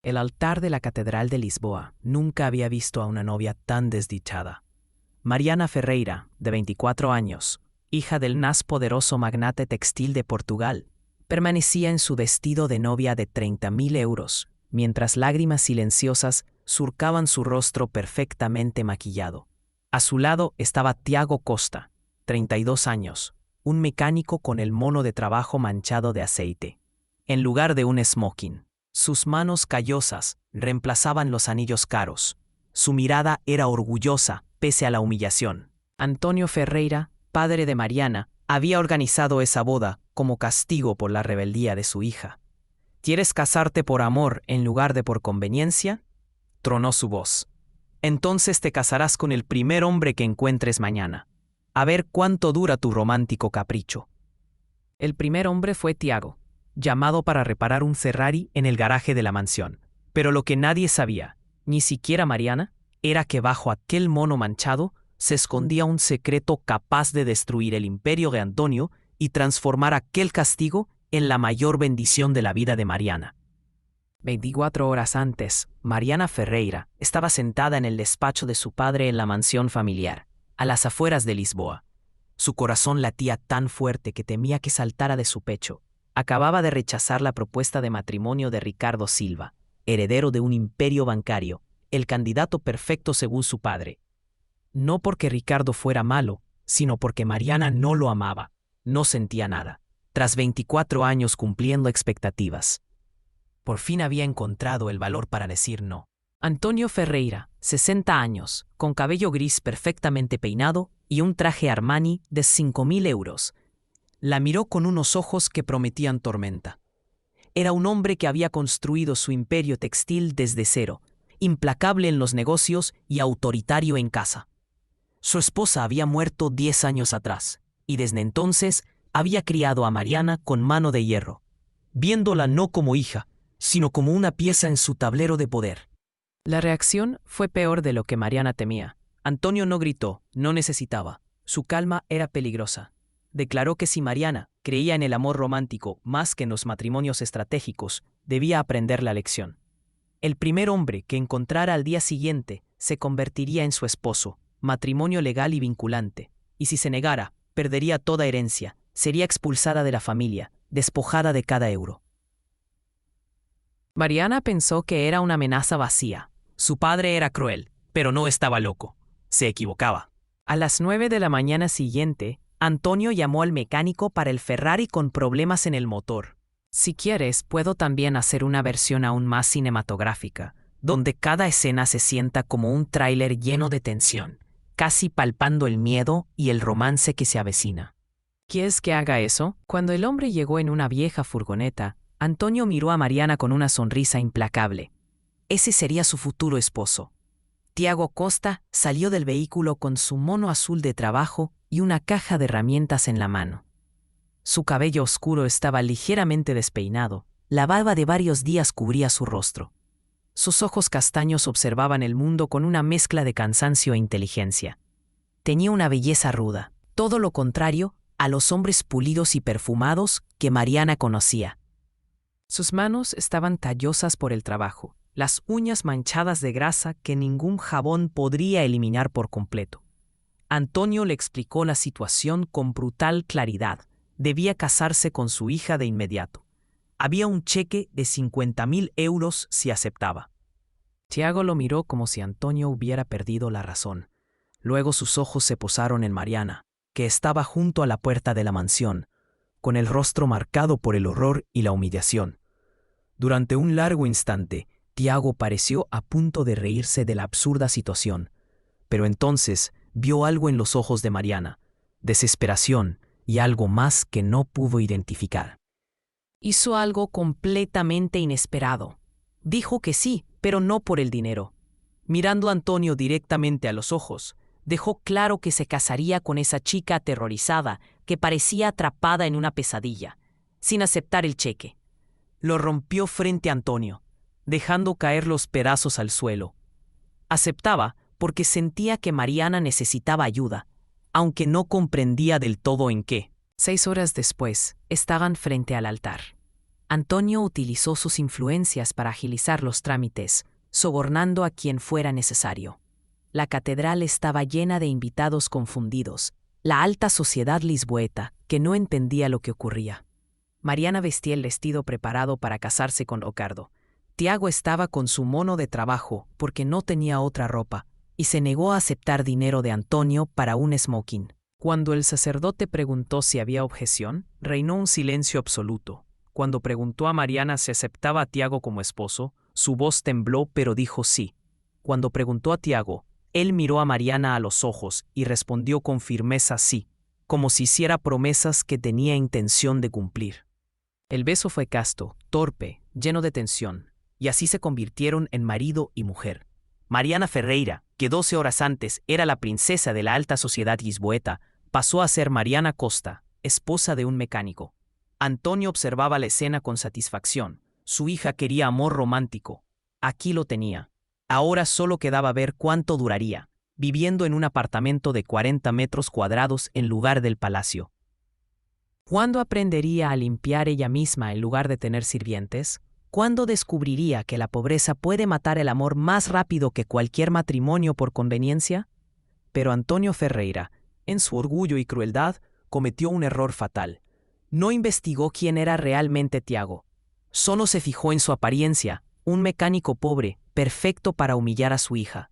El altar de la Catedral de Lisboa nunca había visto a una novia tan desdichada. Mariana Ferreira, de 24 años, hija del más poderoso magnate textil de Portugal, permanecía en su vestido de novia de 30.000 euros, mientras lágrimas silenciosas surcaban su rostro perfectamente maquillado. A su lado estaba Tiago Costa, 32 años, un mecánico con el mono de trabajo manchado de aceite, en lugar de un smoking. Sus manos callosas reemplazaban los anillos caros. Su mirada era orgullosa, pese a la humillación. Antonio Ferreira, padre de Mariana, había organizado esa boda como castigo por la rebeldía de su hija. ¿Quieres casarte por amor en lugar de por conveniencia?, tronó su voz. Entonces te casarás con el primer hombre que encuentres mañana. A ver cuánto dura tu romántico capricho. El primer hombre fue Tiago, llamado para reparar un Ferrari en el garaje de la mansión. Pero lo que nadie sabía, ni siquiera Mariana, era que bajo aquel mono manchado se escondía un secreto capaz de destruir el imperio de Antonio y transformar aquel castigo en la mayor bendición de la vida de Mariana. 24 horas antes, Mariana Ferreira estaba sentada en el despacho de su padre en la mansión familiar, a las afueras de Lisboa. Su corazón latía tan fuerte que temía que saltara de su pecho. Acababa de rechazar la propuesta de matrimonio de Ricardo Silva, heredero de un imperio bancario, el candidato perfecto según su padre. No porque Ricardo fuera malo, sino porque Mariana no lo amaba, no sentía nada. Tras 24 años cumpliendo expectativas, por fin había encontrado el valor para decir no. Antonio Ferreira, 60 años, con cabello gris perfectamente peinado y un traje Armani de 5.000 euros, la miró con unos ojos que prometían tormenta. Era un hombre que había construido su imperio textil desde cero, implacable en los negocios y autoritario en casa. Su esposa había muerto 10 años atrás, y desde entonces había criado a Mariana con mano de hierro, viéndola no como hija, sino como una pieza en su tablero de poder. La reacción fue peor de lo que Mariana temía. Antonio no gritó, no necesitaba. Su calma era peligrosa. Declaró que si Mariana creía en el amor romántico más que en los matrimonios estratégicos, debía aprender la lección. El primer hombre que encontrara al día siguiente se convertiría en su esposo, matrimonio legal y vinculante, y si se negara, perdería toda herencia, sería expulsada de la familia, despojada de cada euro. Mariana pensó que era una amenaza vacía. Su padre era cruel, pero no estaba loco. Se equivocaba. A las 9 de la mañana siguiente, Antonio llamó al mecánico para el Ferrari con problemas en el motor. Si quieres, puedo también hacer una versión aún más cinematográfica, donde cada escena se sienta como un tráiler lleno de tensión, casi palpando el miedo y el romance que se avecina. ¿Quieres que haga eso? Cuando el hombre llegó en una vieja furgoneta, Antonio miró a Mariana con una sonrisa implacable. Ese sería su futuro esposo. Tiago Costa salió del vehículo con su mono azul de trabajo y una caja de herramientas en la mano. Su cabello oscuro estaba ligeramente despeinado, la barba de varios días cubría su rostro. Sus ojos castaños observaban el mundo con una mezcla de cansancio e inteligencia. Tenía una belleza ruda, todo lo contrario a los hombres pulidos y perfumados que Mariana conocía. Sus manos estaban tallosas por el trabajo, las uñas manchadas de grasa que ningún jabón podría eliminar por completo. Antonio le explicó la situación con brutal claridad. Debía casarse con su hija de inmediato. Había un cheque de 50.000 euros si aceptaba. Tiago lo miró como si Antonio hubiera perdido la razón. Luego sus ojos se posaron en Mariana, que estaba junto a la puerta de la mansión, con el rostro marcado por el horror y la humillación. Durante un largo instante, Tiago pareció a punto de reírse de la absurda situación, pero entonces vio algo en los ojos de Mariana, desesperación y algo más que no pudo identificar. Hizo algo completamente inesperado. Dijo que sí, pero no por el dinero. Mirando a Antonio directamente a los ojos, dejó claro que se casaría con esa chica aterrorizada que parecía atrapada en una pesadilla, sin aceptar el cheque. Lo rompió frente a Antonio, dejando caer los pedazos al suelo. Aceptaba porque sentía que Mariana necesitaba ayuda, aunque no comprendía del todo en qué. 6 horas después, estaban frente al altar. Antonio utilizó sus influencias para agilizar los trámites, sobornando a quien fuera necesario. La catedral estaba llena de invitados confundidos, la alta sociedad lisboeta, que no entendía lo que ocurría. Mariana vestía el vestido preparado para casarse con Ricardo. Tiago estaba con su mono de trabajo porque no tenía otra ropa, y se negó a aceptar dinero de Antonio para un smoking. Cuando el sacerdote preguntó si había objeción, reinó un silencio absoluto. Cuando preguntó a Mariana si aceptaba a Tiago como esposo, su voz tembló pero dijo sí. Cuando preguntó a Tiago, él miró a Mariana a los ojos y respondió con firmeza sí, como si hiciera promesas que tenía intención de cumplir. El beso fue casto, torpe, lleno de tensión, y así se convirtieron en marido y mujer. Mariana Ferreira, que 12 horas antes era la princesa de la alta sociedad lisboeta, pasó a ser Mariana Costa, esposa de un mecánico. Antonio observaba la escena con satisfacción. Su hija quería amor romántico. Aquí lo tenía. Ahora solo quedaba ver cuánto duraría, viviendo en un apartamento de 40 metros cuadrados en lugar del palacio. ¿Cuándo aprendería a limpiar ella misma en lugar de tener sirvientes? ¿Cuándo descubriría que la pobreza puede matar el amor más rápido que cualquier matrimonio por conveniencia? Pero Antonio Ferreira, en su orgullo y crueldad, cometió un error fatal. No investigó quién era realmente Tiago. Solo se fijó en su apariencia, un mecánico pobre, perfecto para humillar a su hija.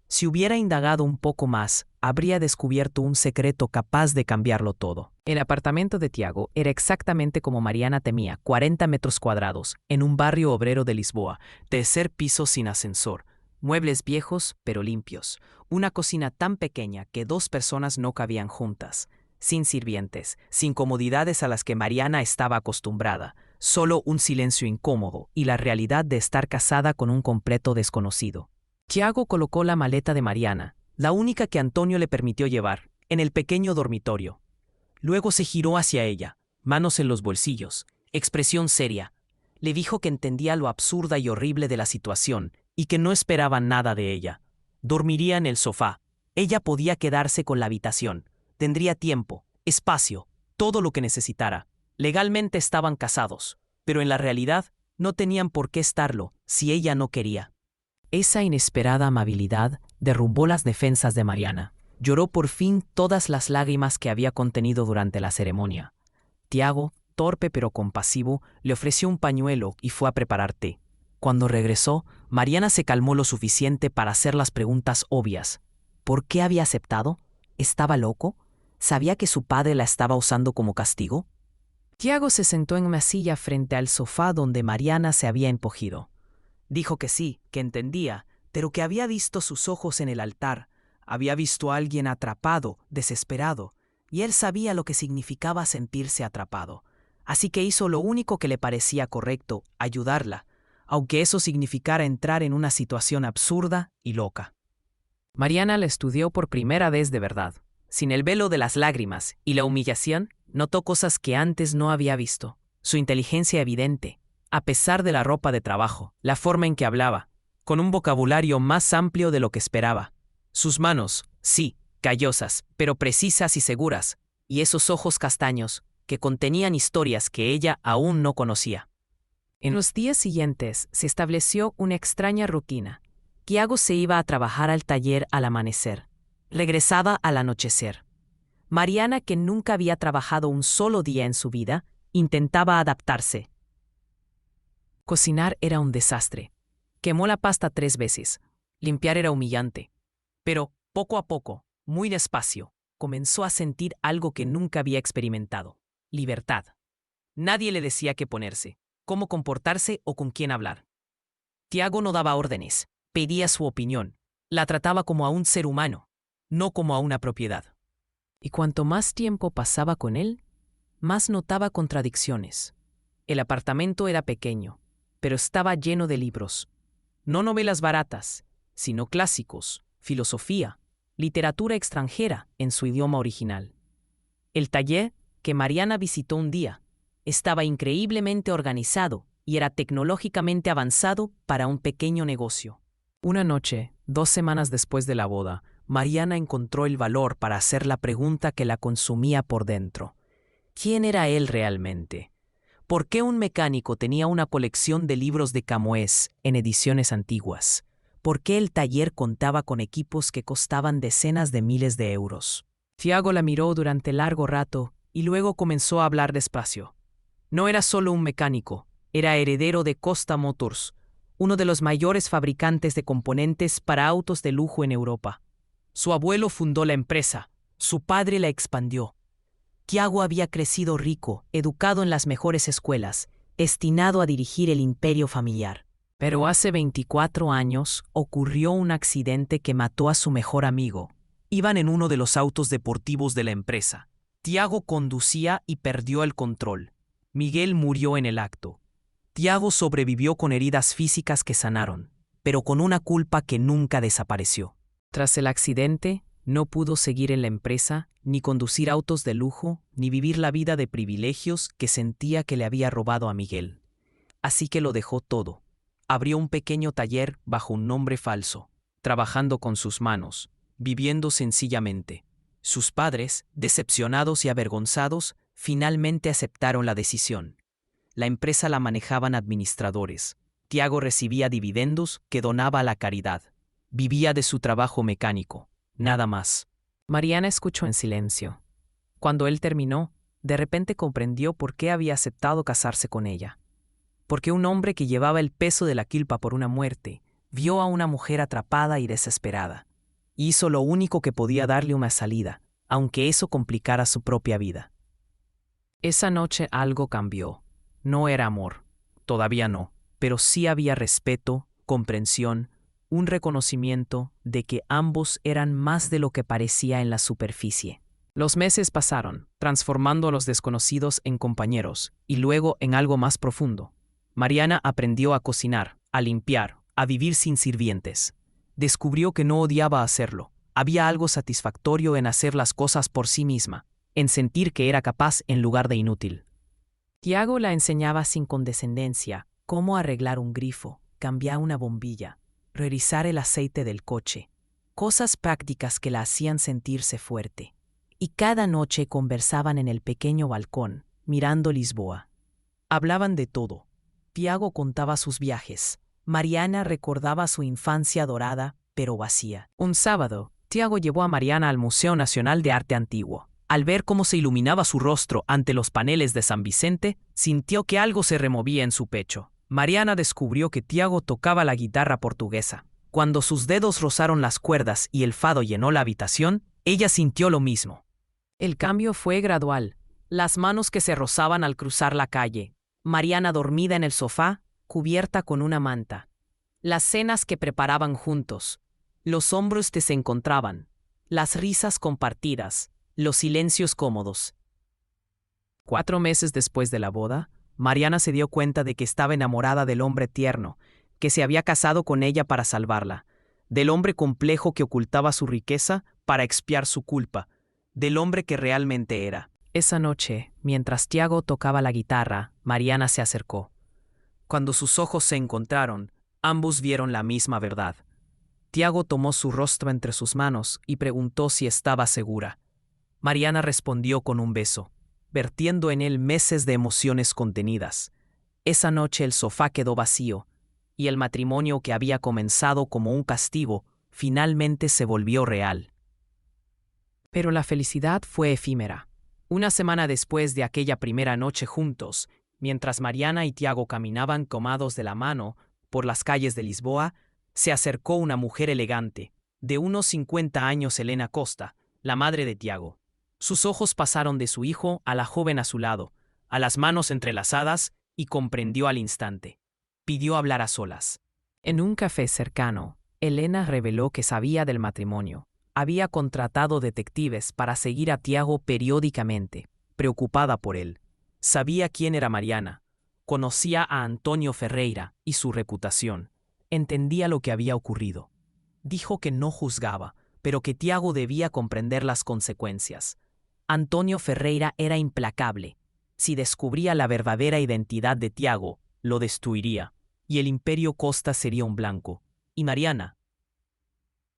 Si hubiera indagado un poco más, habría descubierto un secreto capaz de cambiarlo todo. El apartamento de Tiago era exactamente como Mariana temía, 40 metros cuadrados, en un barrio obrero de Lisboa, tercer piso sin ascensor, muebles viejos pero limpios, una cocina tan pequeña que 2 personas no cabían juntas, sin sirvientes, sin comodidades a las que Mariana estaba acostumbrada, solo un silencio incómodo y la realidad de estar casada con un completo desconocido. Tiago colocó la maleta de Mariana, la única que Antonio le permitió llevar, en el pequeño dormitorio. Luego se giró hacia ella, manos en los bolsillos, expresión seria. Le dijo que entendía lo absurda y horrible de la situación y que no esperaba nada de ella. Dormiría en el sofá. Ella podía quedarse con la habitación. Tendría tiempo, espacio, todo lo que necesitara. Legalmente estaban casados, pero en la realidad no tenían por qué estarlo si ella no quería. Esa inesperada amabilidad derrumbó las defensas de Mariana. Lloró por fin todas las lágrimas que había contenido durante la ceremonia. Tiago, torpe pero compasivo, le ofreció un pañuelo y fue a preparar té. Cuando regresó, Mariana se calmó lo suficiente para hacer las preguntas obvias. ¿Por qué había aceptado? ¿Estaba loco? ¿Sabía que su padre la estaba usando como castigo? Tiago se sentó en una silla frente al sofá donde Mariana se había encogido. Dijo que sí, que entendía, pero que había visto sus ojos en el altar. Había visto a alguien atrapado, desesperado, y él sabía lo que significaba sentirse atrapado. Así que hizo lo único que le parecía correcto, ayudarla, aunque eso significara entrar en una situación absurda y loca. Mariana la estudió por primera vez de verdad. Sin el velo de las lágrimas y la humillación, notó cosas que antes no había visto. Su inteligencia evidente, a pesar de la ropa de trabajo, la forma en que hablaba, con un vocabulario más amplio de lo que esperaba. Sus manos, sí, callosas, pero precisas y seguras, y esos ojos castaños, que contenían historias que ella aún no conocía. En los días siguientes se estableció una extraña rutina. Tiago se iba a trabajar al taller al amanecer. Regresaba al anochecer. Mariana, que nunca había trabajado un solo día en su vida, intentaba adaptarse. Cocinar era un desastre. Quemó la pasta 3 veces. Limpiar era humillante. Pero, poco a poco, muy despacio, comenzó a sentir algo que nunca había experimentado: libertad. Nadie le decía qué ponerse, cómo comportarse o con quién hablar. Tiago no daba órdenes, pedía su opinión. La trataba como a un ser humano, no como a una propiedad. Y cuanto más tiempo pasaba con él, más notaba contradicciones. El apartamento era pequeño, pero estaba lleno de libros. No novelas baratas, sino clásicos, filosofía, literatura extranjera en su idioma original. El taller, que Mariana visitó un día, estaba increíblemente organizado y era tecnológicamente avanzado para un pequeño negocio. Una noche, 2 semanas después de la boda, Mariana encontró el valor para hacer la pregunta que la consumía por dentro. ¿Quién era él realmente? ¿Por qué un mecánico tenía una colección de libros de Camões en ediciones antiguas? ¿Por qué el taller contaba con equipos que costaban decenas de miles de euros? Tiago la miró durante largo rato y luego comenzó a hablar despacio. No era solo un mecánico, era heredero de Costa Motors, uno de los mayores fabricantes de componentes para autos de lujo en Europa. Su abuelo fundó la empresa, su padre la expandió. Tiago había crecido rico, educado en las mejores escuelas, destinado a dirigir el imperio familiar. Pero hace 24 años ocurrió un accidente que mató a su mejor amigo. Iban en uno de los autos deportivos de la empresa. Tiago conducía y perdió el control. Miguel murió en el acto. Tiago sobrevivió con heridas físicas que sanaron, pero con una culpa que nunca desapareció. Tras el accidente, no pudo seguir en la empresa, ni conducir autos de lujo, ni vivir la vida de privilegios que sentía que le había robado a Miguel. Así que lo dejó todo. Abrió un pequeño taller bajo un nombre falso, trabajando con sus manos, viviendo sencillamente. Sus padres, decepcionados y avergonzados, finalmente aceptaron la decisión. La empresa la manejaban administradores. Tiago recibía dividendos que donaba a la caridad. Vivía de su trabajo mecánico, nada más. Mariana escuchó en silencio. Cuando él terminó, de repente comprendió por qué había aceptado casarse con ella. Porque un hombre que llevaba el peso de la culpa por una muerte vio a una mujer atrapada y desesperada. Hizo lo único que podía darle una salida, aunque eso complicara su propia vida. Esa noche algo cambió. No era amor, todavía no, pero sí había respeto, comprensión, un reconocimiento de que ambos eran más de lo que parecía en la superficie. Los meses pasaron, transformando a los desconocidos en compañeros y luego en algo más profundo. Mariana aprendió a cocinar, a limpiar, a vivir sin sirvientes. Descubrió que no odiaba hacerlo. Había algo satisfactorio en hacer las cosas por sí misma, en sentir que era capaz en lugar de inútil. Tiago la enseñaba sin condescendencia cómo arreglar un grifo, cambiar una bombilla, revisar el aceite del coche, cosas prácticas que la hacían sentirse fuerte. Y cada noche conversaban en el pequeño balcón, mirando Lisboa. Hablaban de todo. Tiago contaba sus viajes. Mariana recordaba su infancia dorada, pero vacía. Un sábado, Tiago llevó a Mariana al Museo Nacional de Arte Antiguo. Al ver cómo se iluminaba su rostro ante los paneles de San Vicente, sintió que algo se removía en su pecho. Mariana descubrió que Tiago tocaba la guitarra portuguesa. Cuando sus dedos rozaron las cuerdas y el fado llenó la habitación, ella sintió lo mismo. El cambio fue gradual. Las manos que se rozaban al cruzar la calle. Mariana dormida en el sofá, cubierta con una manta. Las cenas que preparaban juntos. Los hombros que se encontraban. Las risas compartidas. Los silencios cómodos. 4 meses después de la boda, Mariana se dio cuenta de que estaba enamorada del hombre tierno, que se había casado con ella para salvarla, del hombre complejo que ocultaba su riqueza para expiar su culpa, del hombre que realmente era. Esa noche, mientras Tiago tocaba la guitarra, Mariana se acercó. Cuando sus ojos se encontraron, ambos vieron la misma verdad. Tiago tomó su rostro entre sus manos y preguntó si estaba segura. Mariana respondió con un beso, vertiendo en él meses de emociones contenidas. Esa noche el sofá quedó vacío, y el matrimonio que había comenzado como un castigo finalmente se volvió real. Pero la felicidad fue efímera. Una semana después de aquella primera noche juntos, mientras Mariana y Tiago caminaban tomados de la mano por las calles de Lisboa, se acercó una mujer elegante, de unos 50 años, Helena Costa, la madre de Tiago. Sus ojos pasaron de su hijo a la joven a su lado, a las manos entrelazadas, y comprendió al instante. Pidió hablar a solas. En un café cercano, Helena reveló que sabía del matrimonio. Había contratado detectives para seguir a Tiago periódicamente, preocupada por él. Sabía quién era Mariana. Conocía a Antonio Ferreira y su reputación. Entendía lo que había ocurrido. Dijo que no juzgaba, pero que Tiago debía comprender las consecuencias. Antonio Ferreira era implacable. Si descubría la verdadera identidad de Tiago, lo destruiría, y el imperio Costa sería un blanco. Y Mariana,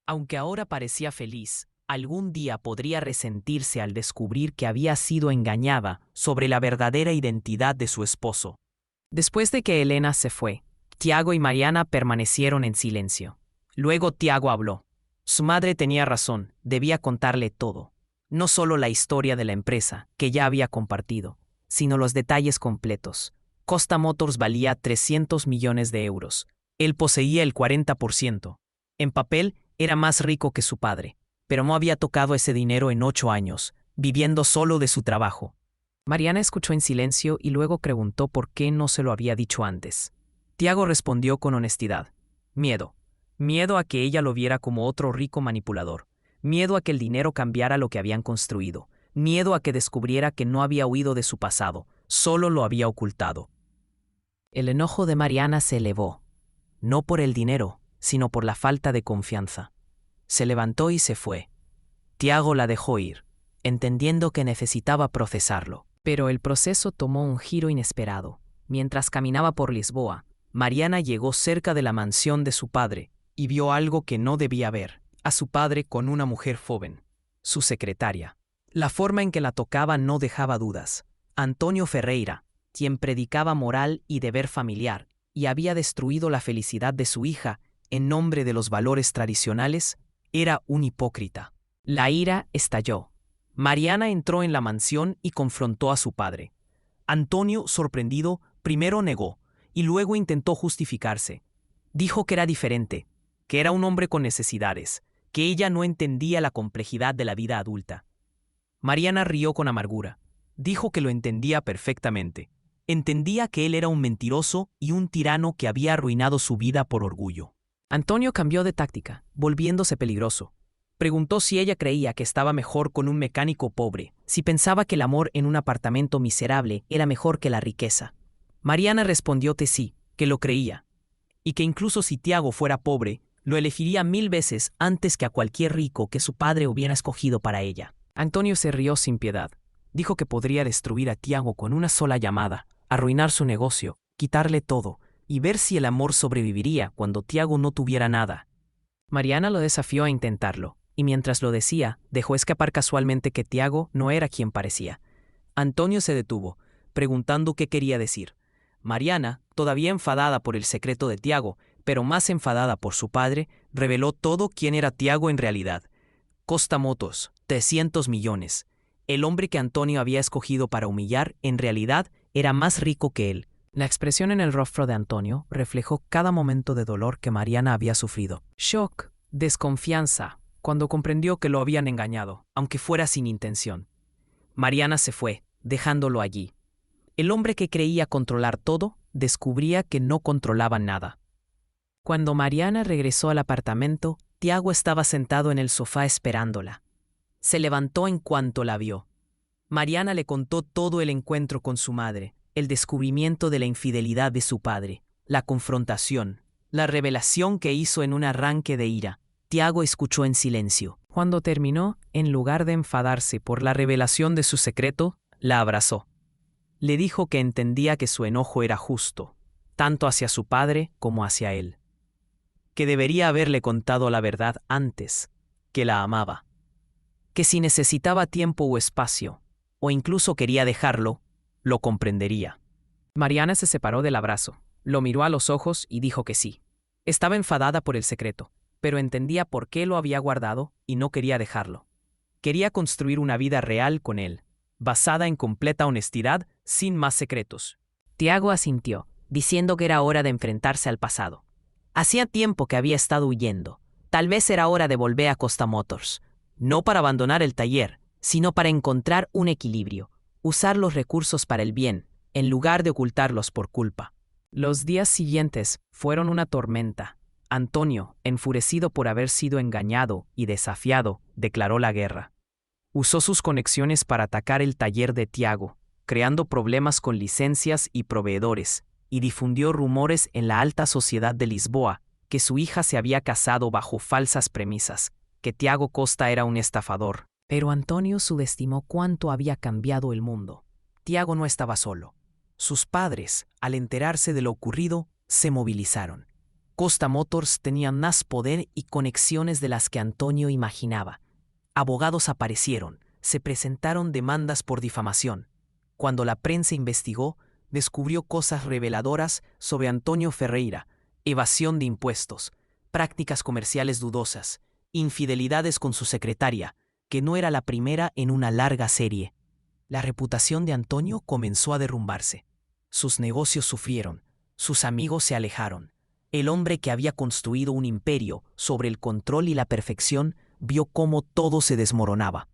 aunque ahora parecía feliz, Algún día podría resentirse al descubrir que había sido engañada sobre la verdadera identidad de su esposo. Después de que Elena se fue, Tiago y Mariana permanecieron en silencio. Luego Tiago habló. Su madre tenía razón, debía contarle todo. No solo la historia de la empresa, que ya había compartido, sino los detalles completos. Costa Motors valía 300 millones de euros. Él poseía el 40%. En papel, era más rico que su padre, pero no había tocado ese dinero en 8 años, viviendo solo de su trabajo. Mariana escuchó en silencio y luego preguntó por qué no se lo había dicho antes. Tiago respondió con honestidad. Miedo. Miedo a que ella lo viera como otro rico manipulador. Miedo a que el dinero cambiara lo que habían construido. Miedo a que descubriera que no había huido de su pasado, solo lo había ocultado. El enojo de Mariana se elevó, no por el dinero, sino por la falta de confianza. Se levantó y se fue. Tiago la dejó ir, entendiendo que necesitaba procesarlo. Pero el proceso tomó un giro inesperado. Mientras caminaba por Lisboa, Mariana llegó cerca de la mansión de su padre y vio algo que no debía ver, a su padre con una mujer joven, su secretaria. La forma en que la tocaba no dejaba dudas. Antonio Ferreira, quien predicaba moral y deber familiar, y había destruido la felicidad de su hija en nombre de los valores tradicionales, era un hipócrita. La ira estalló. Mariana entró en la mansión y confrontó a su padre. Antonio, sorprendido, primero negó y luego intentó justificarse. Dijo que era diferente, que era un hombre con necesidades, que ella no entendía la complejidad de la vida adulta. Mariana rió con amargura. Dijo que lo entendía perfectamente. Entendía que él era un mentiroso y un tirano que había arruinado su vida por orgullo. Antonio cambió de táctica, volviéndose peligroso. Preguntó si ella creía que estaba mejor con un mecánico pobre, si pensaba que el amor en un apartamento miserable era mejor que la riqueza. Mariana respondió que sí, que lo creía, y que incluso si Tiago fuera pobre, lo elegiría 1000 veces antes que a cualquier rico que su padre hubiera escogido para ella. Antonio se rió sin piedad. Dijo que podría destruir a Tiago con una sola llamada, arruinar su negocio, quitarle todo, y ver si el amor sobreviviría cuando Tiago no tuviera nada. Mariana lo desafió a intentarlo, y mientras lo decía, dejó escapar casualmente que Tiago no era quien parecía. Antonio se detuvo, preguntando qué quería decir. Mariana, todavía enfadada por el secreto de Tiago, pero más enfadada por su padre, reveló todo quién era Tiago en realidad. Costa Motors, 300 millones. El hombre que Antonio había escogido para humillar, en realidad, era más rico que él. La expresión en el rostro de Antonio reflejó cada momento de dolor que Mariana había sufrido. Shock, desconfianza, cuando comprendió que lo habían engañado, aunque fuera sin intención. Mariana se fue, dejándolo allí. El hombre que creía controlar todo, descubría que no controlaba nada. Cuando Mariana regresó al apartamento, Tiago estaba sentado en el sofá esperándola. Se levantó en cuanto la vio. Mariana le contó todo el encuentro con su madre, el descubrimiento de la infidelidad de su padre, la confrontación, la revelación que hizo en un arranque de ira. Tiago escuchó en silencio. Cuando terminó, en lugar de enfadarse por la revelación de su secreto, la abrazó. Le dijo que entendía que su enojo era justo, tanto hacia su padre como hacia él. Que debería haberle contado la verdad antes, que la amaba. Que si necesitaba tiempo o espacio, o incluso quería dejarlo, lo comprendería. Mariana se separó del abrazo, lo miró a los ojos y dijo que sí. Estaba enfadada por el secreto, pero entendía por qué lo había guardado y no quería dejarlo. Quería construir una vida real con él, basada en completa honestidad, sin más secretos. Tiago asintió, diciendo que era hora de enfrentarse al pasado. Hacía tiempo que había estado huyendo. Tal vez era hora de volver a Costa Motors, no para abandonar el taller, sino para encontrar un equilibrio, usar los recursos para el bien, en lugar de ocultarlos por culpa. Los días siguientes fueron una tormenta. Antonio, enfurecido por haber sido engañado y desafiado, declaró la guerra. Usó sus conexiones para atacar el taller de Tiago, creando problemas con licencias y proveedores, y difundió rumores en la alta sociedad de Lisboa que su hija se había casado bajo falsas premisas, que Tiago Costa era un estafador. Pero Antonio subestimó cuánto había cambiado el mundo. Tiago no estaba solo. Sus padres, al enterarse de lo ocurrido, se movilizaron. Costa Motors tenía más poder y conexiones de las que Antonio imaginaba. Abogados aparecieron, se presentaron demandas por difamación. Cuando la prensa investigó, descubrió cosas reveladoras sobre Antonio Ferreira: evasión de impuestos, prácticas comerciales dudosas, infidelidades con su secretaria, que no era la primera en una larga serie. La reputación de Antonio comenzó a derrumbarse. Sus negocios sufrieron, sus amigos se alejaron. El hombre que había construido un imperio sobre el control y la perfección vio cómo todo se desmoronaba.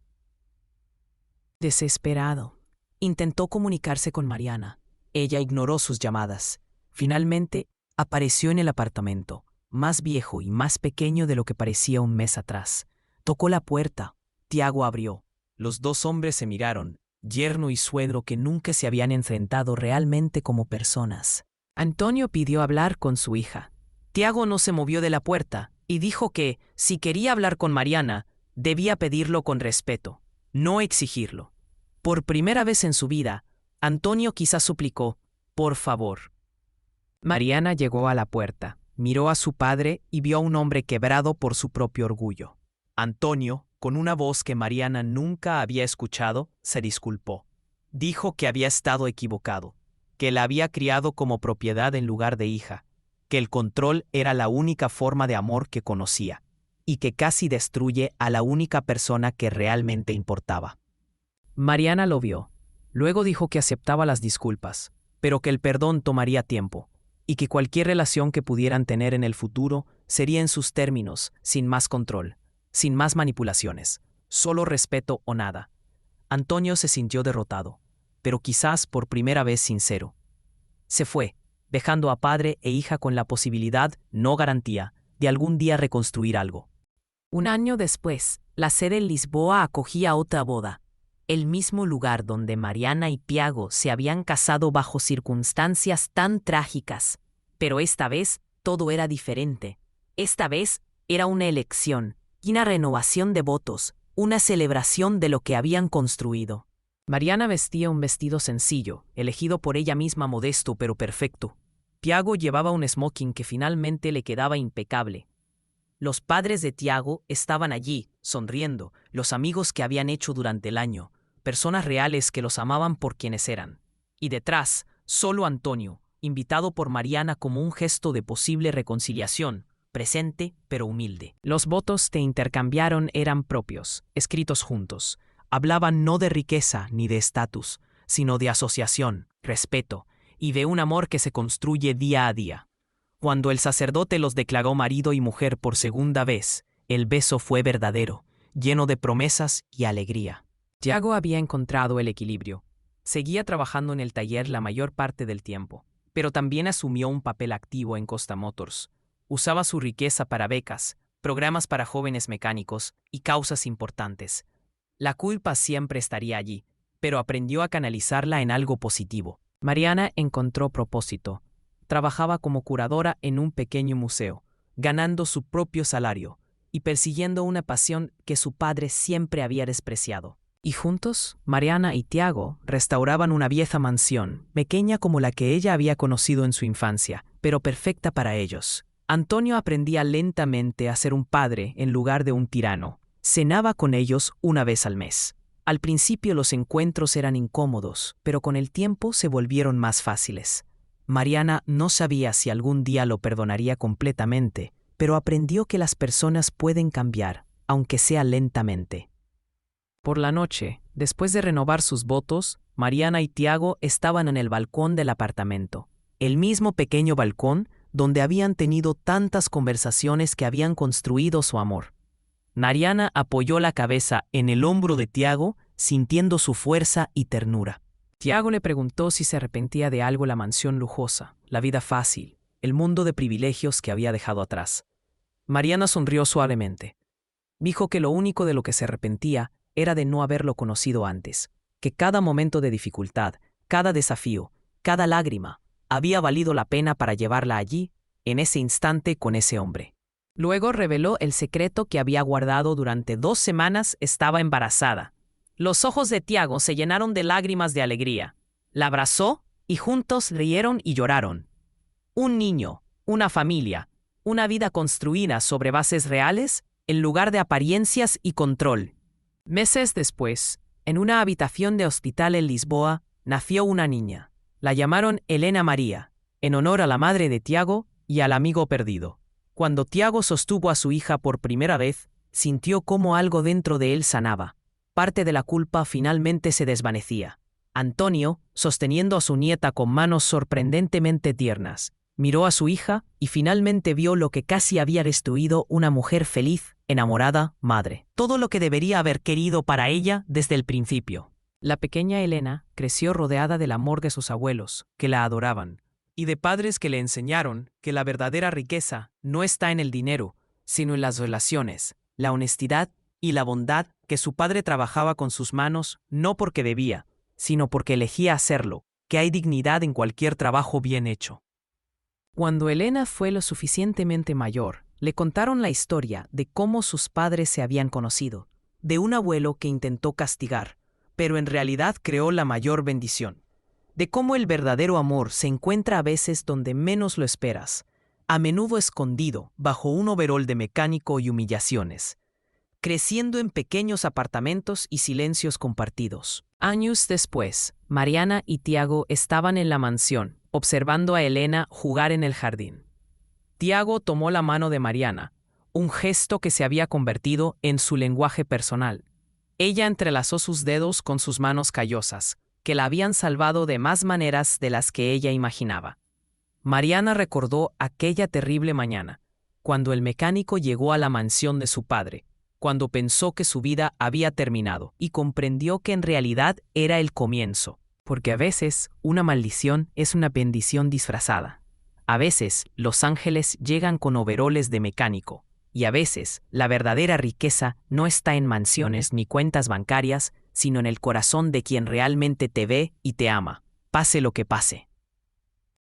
Desesperado, intentó comunicarse con Mariana. Ella ignoró sus llamadas. Finalmente, apareció en el apartamento, más viejo y más pequeño de lo que parecía un mes atrás. Tocó la puerta. Tiago abrió. Los dos hombres se miraron, yerno y suegro que nunca se habían enfrentado realmente como personas. Antonio pidió hablar con su hija. Tiago no se movió de la puerta y dijo que, si quería hablar con Mariana, debía pedirlo con respeto, no exigirlo. Por primera vez en su vida, Antonio quizás suplicó: por favor. Mariana llegó a la puerta, miró a su padre y vio a un hombre quebrado por su propio orgullo. Antonio, con una voz que Mariana nunca había escuchado, se disculpó. Dijo que había estado equivocado, que la había criado como propiedad en lugar de hija, que el control era la única forma de amor que conocía, y que casi destruye a la única persona que realmente importaba. Mariana lo vio. Luego dijo que aceptaba las disculpas, pero que el perdón tomaría tiempo, y que cualquier relación que pudieran tener en el futuro sería en sus términos, sin más control, sin más manipulaciones, solo respeto o nada. Antonio se sintió derrotado, pero quizás por primera vez sincero. Se fue, dejando a padre e hija con la posibilidad, no garantía, de algún día reconstruir algo. Un año después, la sede en Lisboa acogía otra boda. El mismo lugar donde Mariana y Tiago se habían casado bajo circunstancias tan trágicas. Pero esta vez todo era diferente. Esta vez era una elección, y una renovación de votos, una celebración de lo que habían construido. Mariana vestía un vestido sencillo, elegido por ella misma, modesto pero perfecto. Tiago llevaba un smoking que finalmente le quedaba impecable. Los padres de Tiago estaban allí, sonriendo, los amigos que habían hecho durante el año, personas reales que los amaban por quienes eran. Y detrás, solo Antonio, invitado por Mariana como un gesto de posible reconciliación, presente pero humilde. Los votos que intercambiaron eran propios, escritos juntos. Hablaban no de riqueza ni de estatus, sino de asociación, respeto y de un amor que se construye día a día. Cuando el sacerdote los declaró marido y mujer por segunda vez, el beso fue verdadero, lleno de promesas y alegría. Tiago había encontrado el equilibrio. Seguía trabajando en el taller la mayor parte del tiempo, pero también asumió un papel activo en Costa Motors. Usaba su riqueza para becas, programas para jóvenes mecánicos y causas importantes. La culpa siempre estaría allí, pero aprendió a canalizarla en algo positivo. Mariana encontró propósito. Trabajaba como curadora en un pequeño museo, ganando su propio salario y persiguiendo una pasión que su padre siempre había despreciado. Y juntos, Mariana y Tiago restauraban una vieja mansión, pequeña como la que ella había conocido en su infancia, pero perfecta para ellos. Antonio aprendía lentamente a ser un padre en lugar de un tirano. Cenaba con ellos una vez al mes. Al principio los encuentros eran incómodos, pero con el tiempo se volvieron más fáciles. Mariana no sabía si algún día lo perdonaría completamente, pero aprendió que las personas pueden cambiar, aunque sea lentamente. Por la noche, después de renovar sus votos, Mariana y Tiago estaban en el balcón del apartamento, el mismo pequeño balcón donde habían tenido tantas conversaciones que habían construido su amor. Mariana apoyó la cabeza en el hombro de Tiago, sintiendo su fuerza y ternura. Tiago le preguntó si se arrepentía de algo: la mansión lujosa, la vida fácil, el mundo de privilegios que había dejado atrás. Mariana sonrió suavemente. Dijo que lo único de lo que se arrepentía era de no haberlo conocido antes, que cada momento de dificultad, cada desafío, cada lágrima, había valido la pena para llevarla allí, en ese instante con ese hombre. Luego reveló el secreto que había guardado durante 2 semanas: estaba embarazada. Los ojos de Tiago se llenaron de lágrimas de alegría. La abrazó y juntos rieron y lloraron. Un niño, una familia, una vida construida sobre bases reales en lugar de apariencias y control. Meses después, en una habitación de hospital en Lisboa, nació una niña. La llamaron Helena María, en honor a la madre de Tiago y al amigo perdido. Cuando Tiago sostuvo a su hija por primera vez, sintió cómo algo dentro de él sanaba. Parte de la culpa finalmente se desvanecía. Antonio, sosteniendo a su nieta con manos sorprendentemente tiernas, miró a su hija y finalmente vio lo que casi había destruido una mujer feliz, enamorada, madre. Todo lo que debería haber querido para ella desde el principio. La pequeña Helena creció rodeada del amor de sus abuelos, que la adoraban, y de padres que le enseñaron que la verdadera riqueza no está en el dinero, sino en las relaciones, la honestidad y la bondad que su padre trabajaba con sus manos no porque debía, sino porque elegía hacerlo, que hay dignidad en cualquier trabajo bien hecho. Cuando Helena fue lo suficientemente mayor, le contaron la historia de cómo sus padres se habían conocido, de un abuelo que intentó castigar, pero en realidad creó la mayor bendición, de cómo el verdadero amor se encuentra a veces donde menos lo esperas, a menudo escondido bajo un overol de mecánico y humillaciones, creciendo en pequeños apartamentos y silencios compartidos. Años después, Mariana y Tiago estaban en la mansión, observando a Helena jugar en el jardín. Tiago tomó la mano de Mariana, un gesto que se había convertido en su lenguaje personal. Ella entrelazó sus dedos con sus manos callosas, que la habían salvado de más maneras de las que ella imaginaba. Mariana recordó aquella terrible mañana, cuando el mecánico llegó a la mansión de su padre, cuando pensó que su vida había terminado y comprendió que en realidad era el comienzo, porque a veces una maldición es una bendición disfrazada. A veces los ángeles llegan con overoles de mecánico, y a veces la verdadera riqueza no está en mansiones ni cuentas bancarias, sino en el corazón de quien realmente te ve y te ama, pase lo que pase.